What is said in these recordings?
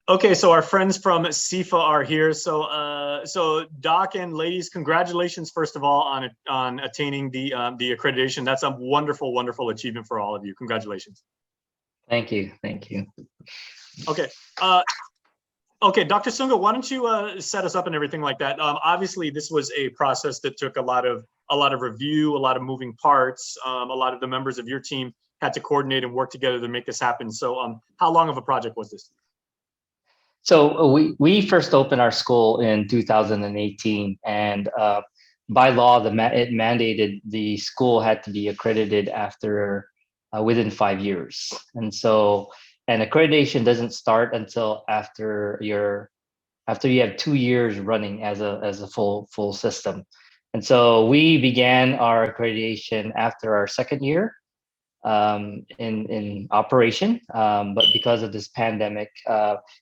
Okay, so our friends from SIFA are here. So Doc and ladies, congratulations first of all on attaining the accreditation. That's a wonderful, wonderful achievement for all of you. Congratulations. Thank you, thank you. Okay, okay, Dr. Sunga, why don't you set us up and everything like that? Obviously, this was a process that took a lot of review, a lot of moving parts. A lot of the members of your team had to coordinate and work together to make this happen. So, how long of a project was this? So we first opened our school in 2018, and by law, it mandated the school had to be accredited after within 5 years, and so an accreditation doesn't start until after you have 2 years running as a full system, and so we began our accreditation after our second year in operation, but because of this pandemic,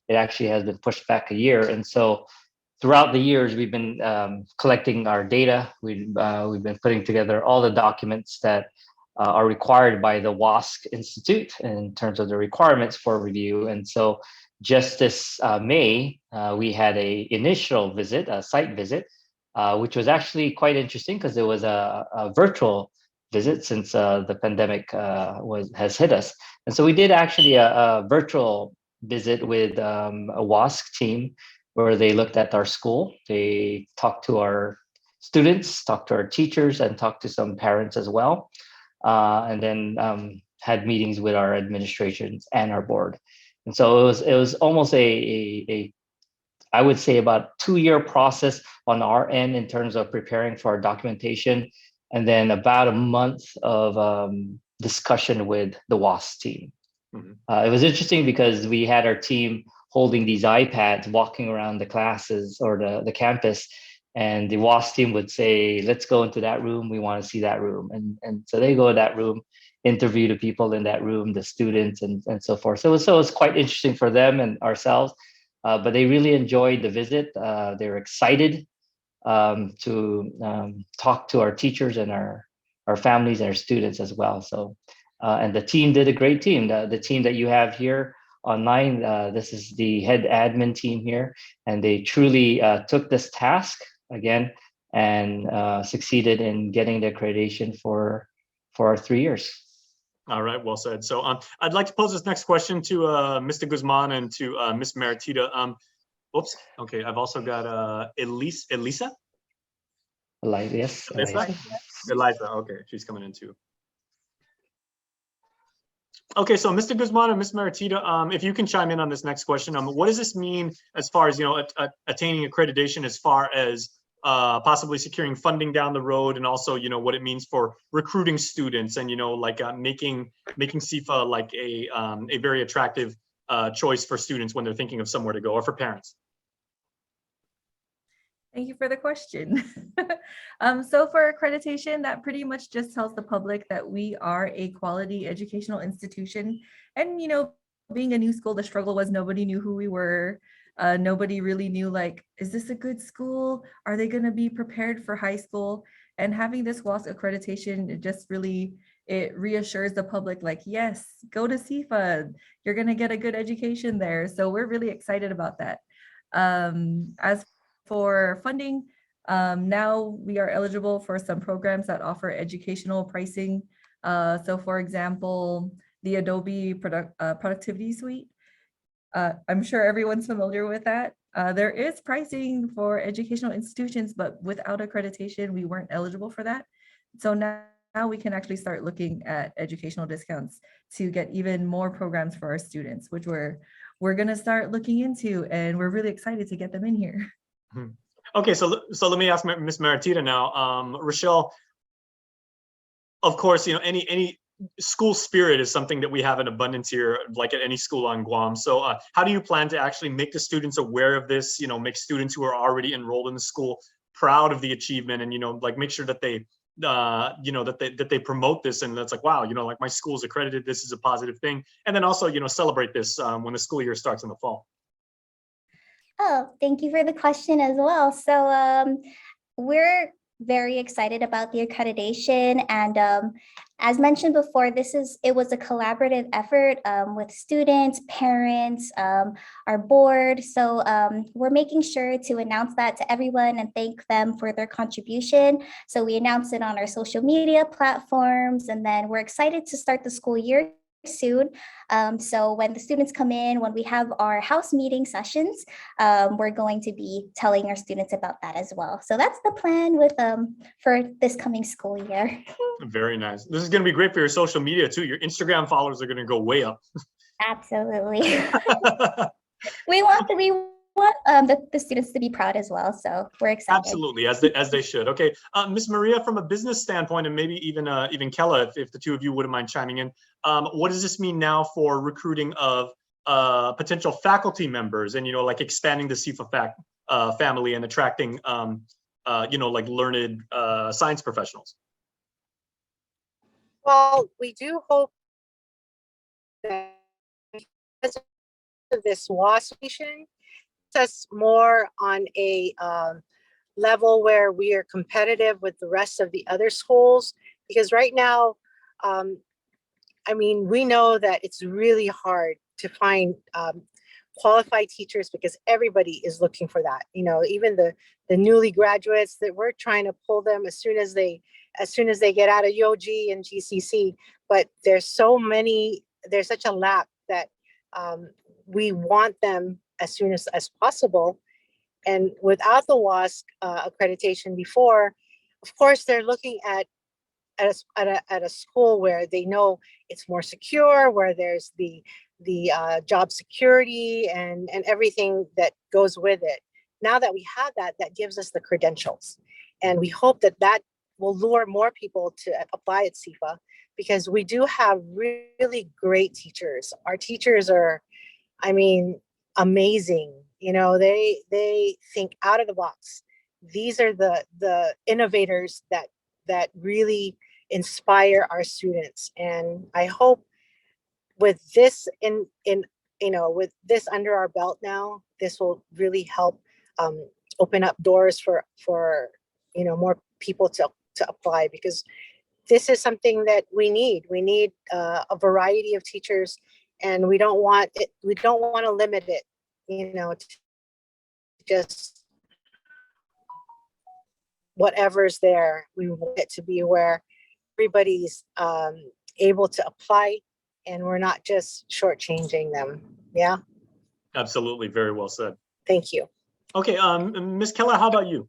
it actually has been pushed back a year. And so throughout the years, we've been collecting our data. We've been putting together all the documents that are required by the WASC Institute in terms of the requirements for review. And so just this May, we had a initial visit, a site visit, which was actually quite interesting because it was a virtual visit since the pandemic has hit us. And so we did actually a virtual visit with a WASC team where they looked at our school. They talked to our students, talked to our teachers, and talked to some parents as well. And then had meetings with our administrations and our board. And so it was almost I would say about 2-year process on our end in terms of preparing for our documentation, and then about a month of discussion with the WASC team. Mm-hmm. It was interesting because we had our team holding these iPads, walking around the classes or the campus, and the WASC team would say, let's go into that room, we want to see that room. And so they go to that room, interview the people in that room, the students and so forth. So it was quite interesting for them and ourselves, but they really enjoyed the visit. They were excited to talk to our teachers and our families and our students as well. So, and the team did a great team. The team that you have here online, this is the head admin team here, and they truly took this task again and succeeded in getting the accreditation for our 3 years. All right, well said. So I'd like to pose this next question to Mr. Guzman and to Ms. Maritita. Oops. Okay, I've also got Elisa. Eliza, yes. Eliza. Okay, she's coming in too. Okay, so Mr. Guzman and Ms. Maritita, if you can chime in on this next question, what does this mean as far as attaining accreditation, as far as possibly securing funding down the road, and also what it means for recruiting students and like making SIFA like a very attractive choice for students when they're thinking of somewhere to go, or for parents? Thank you for the question. So for accreditation, that pretty much just tells the public that we are a quality educational institution. And, being a new school, the struggle was nobody knew who we were. Nobody really knew, like, is this a good school? Are they going to be prepared for high school? And having this WASC accreditation, it reassures the public, like, yes, go to SIFA. You're going to get a good education there. So we're really excited about that. As for funding, now we are eligible for some programs that offer educational pricing. So for example, the Adobe Productivity Suite. I'm sure everyone's familiar with that. There is pricing for educational institutions, but without accreditation, we weren't eligible for that. So now we can actually start looking at educational discounts to get even more programs for our students, which we're going to start looking into, and we're really excited to get them in here. Okay, so let me ask Ms. Maritita now. Rochelle, of course, any school spirit is something that we have in abundance here, like at any school on Guam. So how do you plan to actually make the students aware of this, make students who are already enrolled in the school proud of the achievement, and, like make sure that they, that they promote this, and that's like, wow, like my school's accredited, this is a positive thing. And then also, celebrate this when the school year starts in the fall. Oh, thank you for the question as well. So we're very excited about the accreditation. And as mentioned before, it was a collaborative effort with students, parents, our board. So we're making sure to announce that to everyone and thank them for their contribution. So we announced it on our social media platforms, and then we're excited to start the school year soon. So when the students come in, when we have our house meeting sessions, we're going to be telling our students about that as well. So that's the plan with for this coming school year. Very nice. This is going to be great for your social media too. Your Instagram followers are going to go way up. Absolutely. we want the students to be proud as well. So we're excited. Absolutely, as they should. Okay, Miss Maria, from a business standpoint, and maybe even Kella, if the two of you wouldn't mind chiming in, what does this mean now for recruiting of potential faculty members, and like expanding the SIFA family and attracting like learned science professionals? Well, we do hope that because of this WASC accreditation, us more on a level where we are competitive with the rest of the other schools, because right now, I mean, we know that it's really hard to find qualified teachers because everybody is looking for that. Even the newly graduates, that we're trying to pull them as soon as they get out of UOG and GCC. But there's such a lap that we want them as soon as possible. And without the WASC accreditation before, of course, they're looking at a school where they know it's more secure, where there's the job security and everything that goes with it. Now that we have that gives us the credentials. And we hope that will lure more people to apply at SIFA, because we do have really great teachers. Our teachers are, I mean, amazing. They think out of the box. These are the innovators that really inspire our students. And I hope with this with this under our belt now, this will really help open up doors for more people to apply, because this is something that we need. We need a variety of teachers, and we don't want to limit it, to just whatever's there. We want it to be where everybody's able to apply, and we're not just shortchanging them. Yeah. Absolutely. Very well said. Thank you. Okay. Ms. Keller, how about you?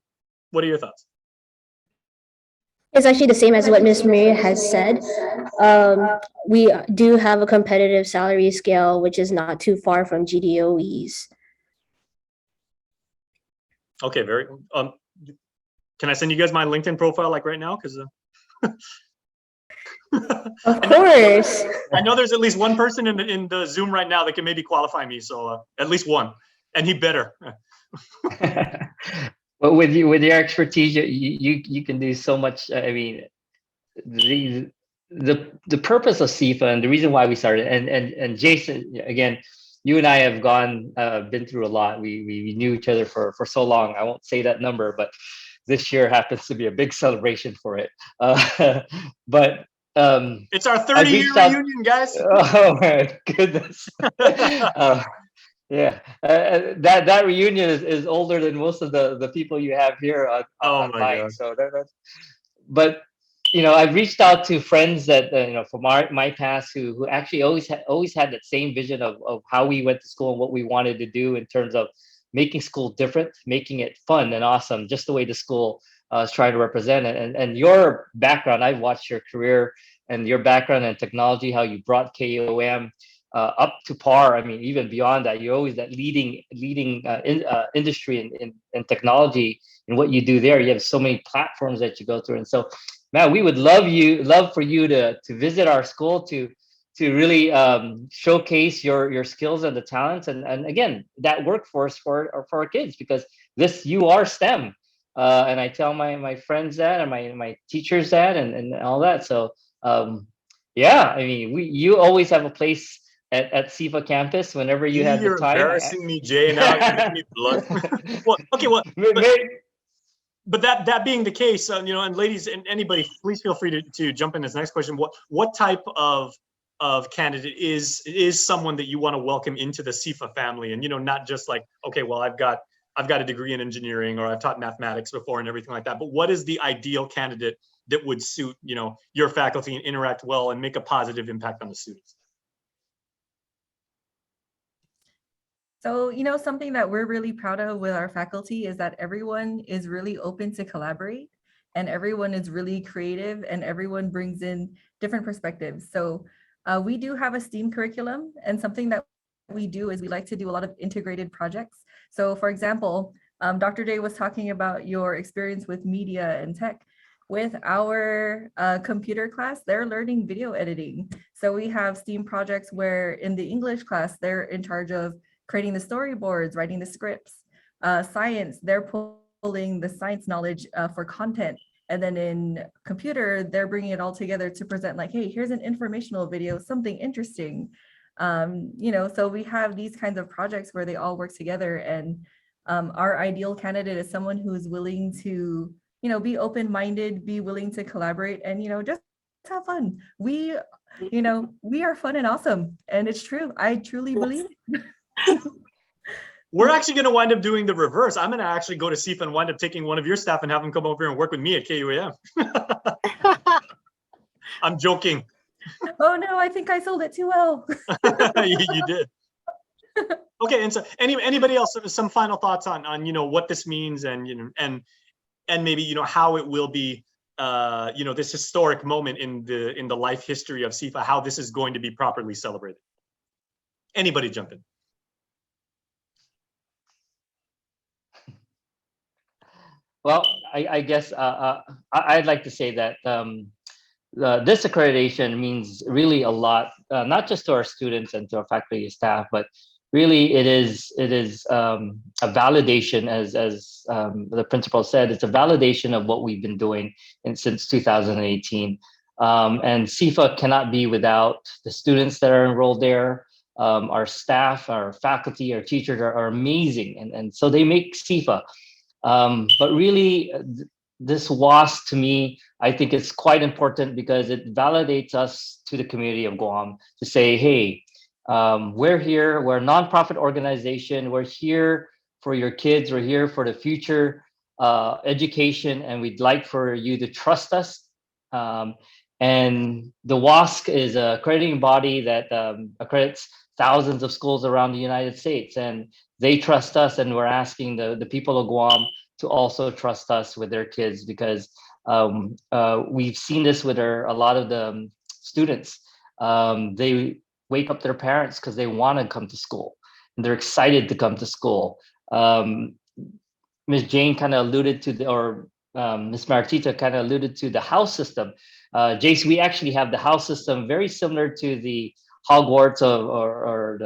What are your thoughts? It's actually the same as what Ms. Maria has said. We do have a competitive salary scale, which is not too far from GDOE's. Okay, can I send you guys my LinkedIn profile like right now? Because Of course. I know there's at least one person in the Zoom right now that can maybe qualify me. So at least one, and he better. But with your expertise, you can do so much. I mean, the purpose of SIFA and the reason why we started, and Jason, again, you and I have been through a lot. We knew each other for so long. I won't say that number, but this year happens to be a big celebration for it. But it's our 30-year reunion, guys. Oh my goodness. Yeah, that reunion is older than most of the people you have here online. So but I've reached out to friends that from my past who actually always had that same vision of how we went to school and what we wanted to do in terms of making school different, making it fun and awesome, just the way the school is trying to represent it. And your background, I've watched your career and your background in technology, how you brought KOM up to par. I mean, even beyond that, you're always that leading industry in technology and what you do there. You have so many platforms that you go through, and so, man, we would love for you to visit our school to really showcase your skills and the talents, and again, that workforce for our kids, because you are STEM, and I tell my friends that, and my teachers that, and all that. So yeah, I mean, you always have a place at SIFA campus whenever you have the time. You're embarrassing me, Jay. Now you're making me blush. Well, okay, well, but that being the case, you know, and ladies and anybody, please feel free to jump in this next question. What type of candidate is someone that you want to welcome into the SIFA family? And, you know, not just like, okay, well, I've got a degree in engineering, or I've taught mathematics before and everything like that. But what is the ideal candidate that would suit, you know, your faculty and interact well and make a positive impact on the students? So, you know, something that we're really proud of with our faculty is that everyone is really open to collaborate, and everyone is really creative, and everyone brings in different perspectives. So we do have a STEAM curriculum, and something that we do is we like to do a lot of integrated projects. So for example, Dr. Day was talking about your experience with media and tech. With our computer class, they're learning video editing. So we have STEAM projects where in the English class, they're in charge of creating the storyboards, writing the scripts. Science, they're pulling the science knowledge for content. And then in computer, they're bringing it all together to present like, hey, here's an informational video, something interesting. You know, so we have these kinds of projects where they all work together, and our ideal candidate is someone who is willing to, you know, be open-minded, be willing to collaborate, and, you know, just have fun. We, you know, we are fun and awesome, and it's true. I truly believe it. We're actually going to wind up doing the reverse. I'm going to actually go to SIFA and wind up taking one of your staff and have them come over here and work with me at KUAM. I'm joking. Oh no, I think I sold it too well. You did. Okay, and so anybody else, some final thoughts on you know, what this means, and you know, and maybe, you know, how it will be, you know, this historic moment in the life history of SIFA, how this is going to be properly celebrated. Anybody jump in? Well, I guess I'd like to say that this accreditation means really a lot, not just to our students and to our faculty and staff, but really it is a validation, as the principal said. It's a validation of what we've been doing since 2018. And SIFA cannot be without the students that are enrolled there. Our staff, our faculty, our teachers are amazing, and so they make SIFA. But really, this WASC, to me, I think it's quite important because it validates us to the community of Guam to say, hey, we're here, we're a nonprofit organization, we're here for your kids, we're here for the future education, and we'd like for you to trust us. And the WASC is a accrediting body that accredits thousands of schools around the United States, and they trust us, and we're asking the people of Guam to also trust us with their kids, because we've seen this with a lot of the students. They wake up their parents because they want to come to school, and they're excited to come to school. Ms. Jane kind of alluded to Ms. Martita kind of alluded to the house system. Jace, we actually have the house system very similar to the Hogwarts or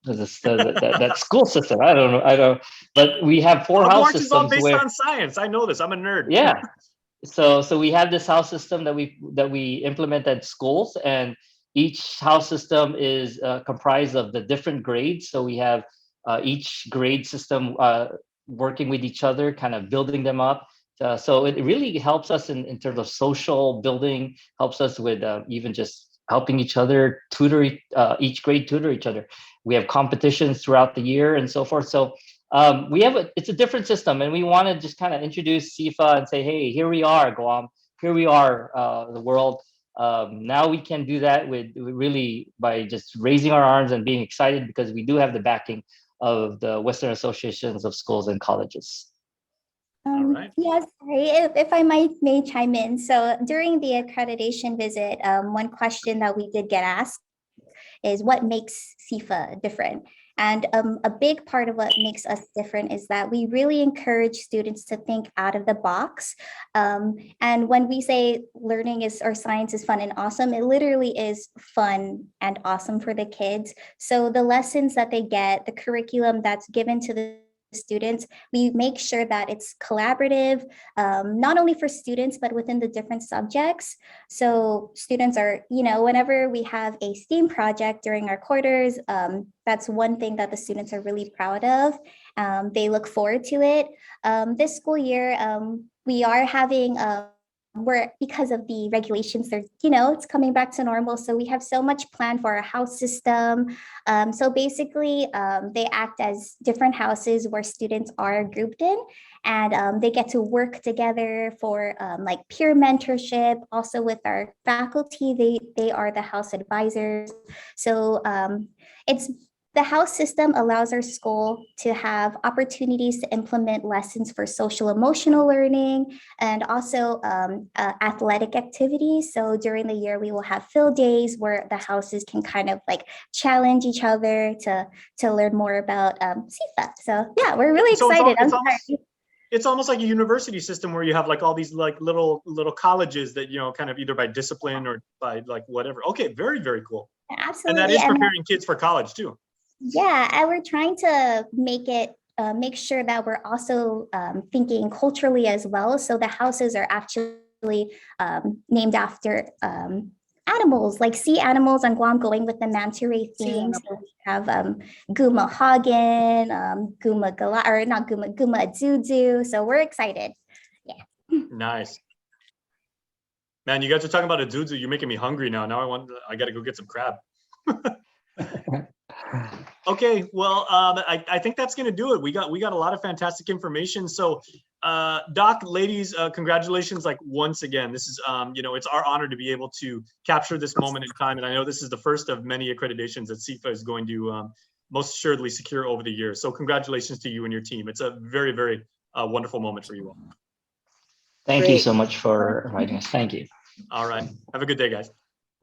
that school system. I don't know. But we have four house systems. Hogwarts is all based on science. I know this. I'm a nerd. Yeah. So we have this house system that we implement at schools, and each house system is comprised of the different grades. So we have each grade system working with each other, kind of building them up. So it really helps us in terms of social building, helps us with even just helping each other, each grade tutor each other. We have competitions throughout the year and so forth. So it's a different system, and we want to just kind of introduce SIFA and say, hey, here we are, Guam. Here we are, the world. Now we can do that by just raising our arms and being excited, because we do have the backing of the Western Associations of Schools and Colleges. All right. Yes, sorry, if I may chime in. So during the accreditation visit, one question that we did get asked is what makes SIFA different? And a big part of what makes us different is that we really encourage students to think out of the box. And when we say learning or science is fun and awesome, it literally is fun and awesome for the kids. So the lessons that they get, the curriculum that's given to the students. We make sure that it's collaborative, not only for students, but within the different subjects. So students are, whenever we have a STEAM project during our quarters, that's one thing that the students are really proud of. They look forward to it. This school year, we are having because of the regulations, it's coming back to normal. So we have so much planned for our house system. So basically, they act as different houses where students are grouped in, and they get to work together for like peer mentorship. Also with our faculty, they are the house advisors. So the house system allows our school to have opportunities to implement lessons for social emotional learning and also athletic activities. So during the year, we will have field days where the houses can kind of like challenge each other to learn more about SIFA. So yeah, we're really So excited. it's almost like a university system where you have like all these like little colleges that, kind of either by discipline or by like whatever. Okay, very, very cool. Absolutely. And that is preparing kids for college too. Yeah, and we're trying to make sure that we're also thinking culturally as well. So the houses are actually named after animals, like sea animals on Guam, going with the manta ray theme. So we have Guma Hagen, Guma Gala, or not Guma Azuzu. So we're excited. Yeah. Nice. Man, you guys are talking about Azuzu. You're making me hungry now. Now I got to go get some crab. Okay, well, I think that's going to do it. We got a lot of fantastic information. So, Doc, ladies, congratulations! Like once again, this is it's our honor to be able to capture this moment in time, and I know this is the first of many accreditations that SIFA is going to most assuredly secure over the years. So, congratulations to you and your team. It's a very, very wonderful moment for you all. Thank you so much for inviting us. Thank you. All right, have a good day, guys.